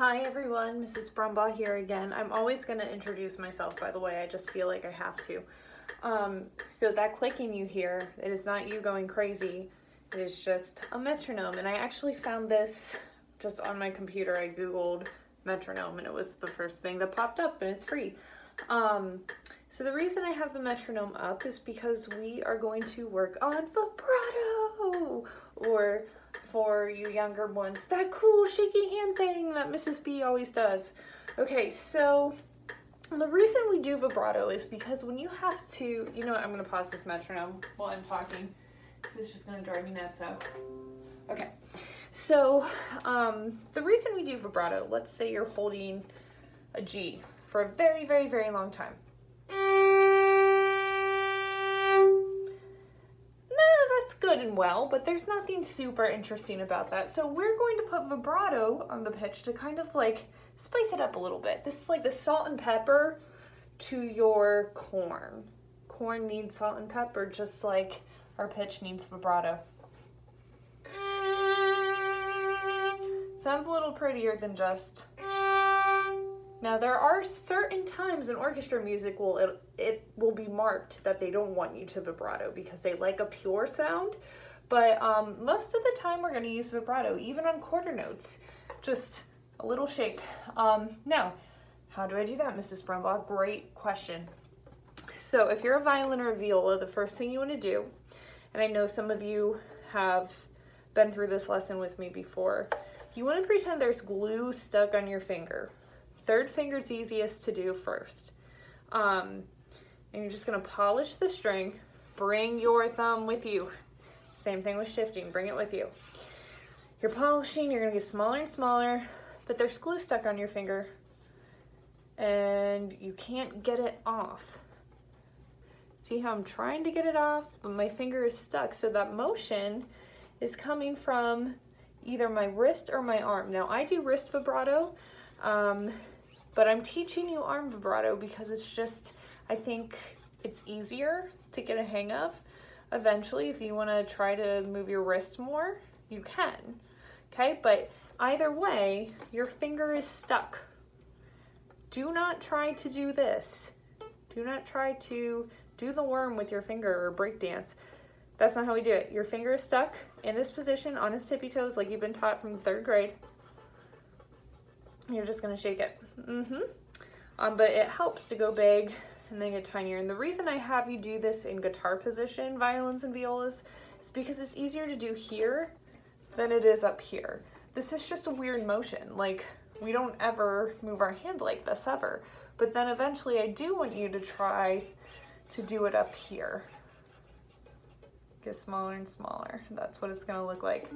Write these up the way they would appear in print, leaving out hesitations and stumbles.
Hi everyone, Mrs. Brumbaugh here again. I'm always going to introduce myself, by the way. I just feel like I have to. So that clicking you hear, it is not you going crazy. It is just a metronome. And I actually found this just on my computer. I Googled metronome and it was the first thing that popped up, and it's free. So the reason I have the metronome up is because we are going to work on vibrato, or for you younger ones, that cool shaky hand thing that Mrs. B always does. Okay, so the reason we do vibrato is because when you have to, you know what, I'm going to pause this metronome while I'm talking because it's just going to drive me nuts out. Okay, so the reason we do vibrato, let's say you're holding a G for a very, very, very long time. That's good and well, but there's nothing super interesting about that. So we're going to put vibrato on the pitch to kind of like spice it up a little bit. This is like the salt and pepper to your corn. Corn needs salt and pepper just like our pitch needs vibrato. Sounds a little prettier than just. Now there are certain times in orchestra music it will be marked that they don't want you to vibrato because they like a pure sound, but most of the time we're going to use vibrato, even on quarter notes, just a little shake. Now, how do I do that, Mrs. Brumbaugh? Great question. So if you're a violin or a viola, the first thing you want to do, and I know some of you have been through this lesson with me before, you want to pretend there's glue stuck on your finger. Third finger's easiest to do first. And you're just gonna polish the string, bring your thumb with you. Same thing with shifting, bring it with you. You're polishing, you're gonna get smaller and smaller, but there's glue stuck on your finger and you can't get it off. See how I'm trying to get it off, but my finger is stuck. So that motion is coming from either my wrist or my arm. Now I do wrist vibrato, but I'm teaching you arm vibrato because it's just, I think it's easier to get a hang of. Eventually, if you want to try to move your wrist more, you can, okay? But either way, your finger is stuck. Do not try to do this. Do not try to do the worm with your finger or break dance. That's not how we do it. Your finger is stuck in this position on its tippy toes like you've been taught from the 3rd grade. You're just gonna shake it. But it helps to go big and then get tinier. And the reason I have you do this in guitar position, violins and violas, is because it's easier to do here than it is up here. This is just a weird motion. Like, we don't ever move our hand like this ever. But then eventually I do want you to try to do it up here. Get smaller and smaller. That's what it's gonna look like.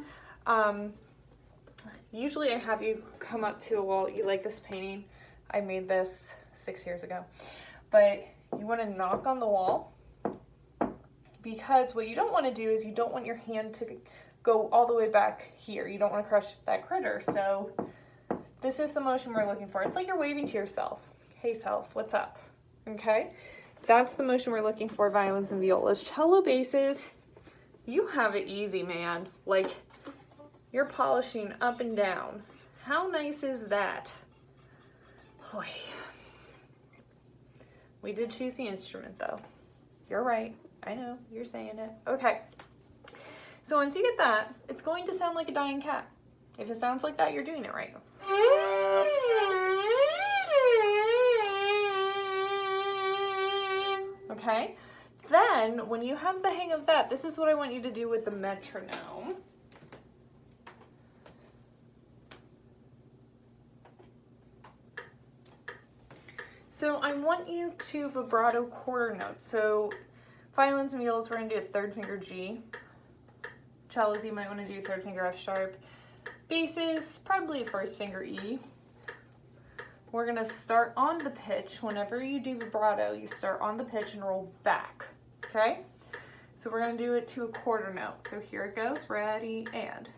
Usually I have you come up to a wall. You like this painting? I made this 6 years ago. But you want to knock on the wall, because what you don't want to do is you don't want your hand to go all the way back here. You don't want to crush that critter. So this is the motion we're looking for. It's like you're waving to yourself. Hey self, what's up? Okay? That's the motion we're looking for, violins and violas. Cello basses, you have it easy, man. Like, you're polishing up and down. How nice is that? Boy. We did choose the instrument though. You're right. I know, you're saying it. Okay. So once you get that, it's going to sound like a dying cat. If it sounds like that, you're doing it right. Okay? Then, when you have the hang of that, this is what I want you to do with the metronome. So I want you to vibrato quarter notes. So violins and violas, we're gonna do a 3rd finger G. Cellos, you might wanna do 3rd finger F sharp. Basses, probably a 1st finger E. We're gonna start on the pitch. Whenever you do vibrato, you start on the pitch and roll back, okay? So we're gonna do it to a quarter note. So here it goes, ready, and.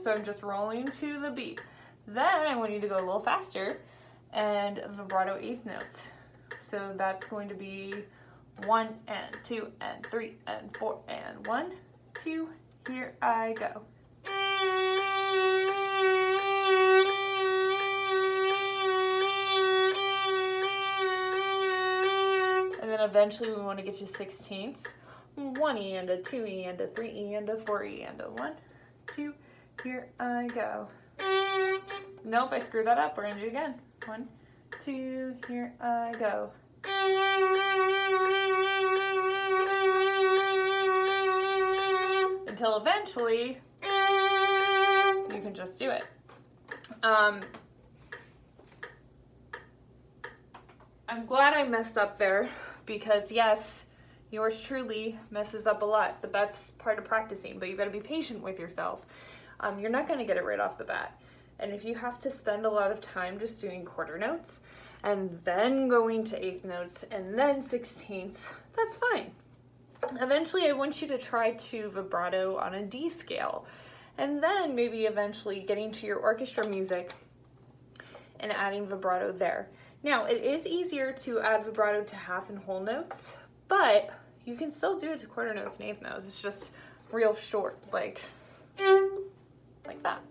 So I'm just rolling to the beat. Then I want you to go a little faster and vibrato 8th notes. So that's going to be 1 and 2 and 3 and 4 and 1, 2, here I go. And then eventually we want to get to 16ths. 1E and a 2E and a 3E and a 4E and a 1, 2, here I go. Nope, I screwed that up. We're going to do it again. 1, 2, here I go. Until eventually you can just do it. I'm glad I messed up there because yes, yours truly messes up a lot, but that's part of practicing, but you've got to be patient with yourself. You're not going to get it right off the bat. And if you have to spend a lot of time just doing quarter notes and then going to eighth notes and then 16ths, that's fine. Eventually, I want you to try to vibrato on a D scale, and then maybe eventually getting to your orchestra music and adding vibrato there. Now, it is easier to add vibrato to half and whole notes, but you can still do it to quarter notes and eighth notes. It's just real short, like that.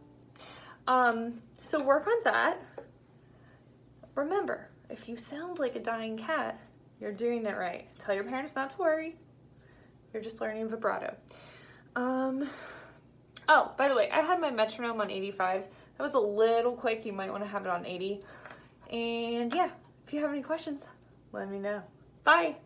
So work on that. Remember, if you sound like a dying cat, you're doing it right. Tell your parents not to worry. You're just learning vibrato. Oh, by the way, I had my metronome on 85. That was a little quick. You might want to have it on 80. And yeah, if you have any questions, let me know. Bye.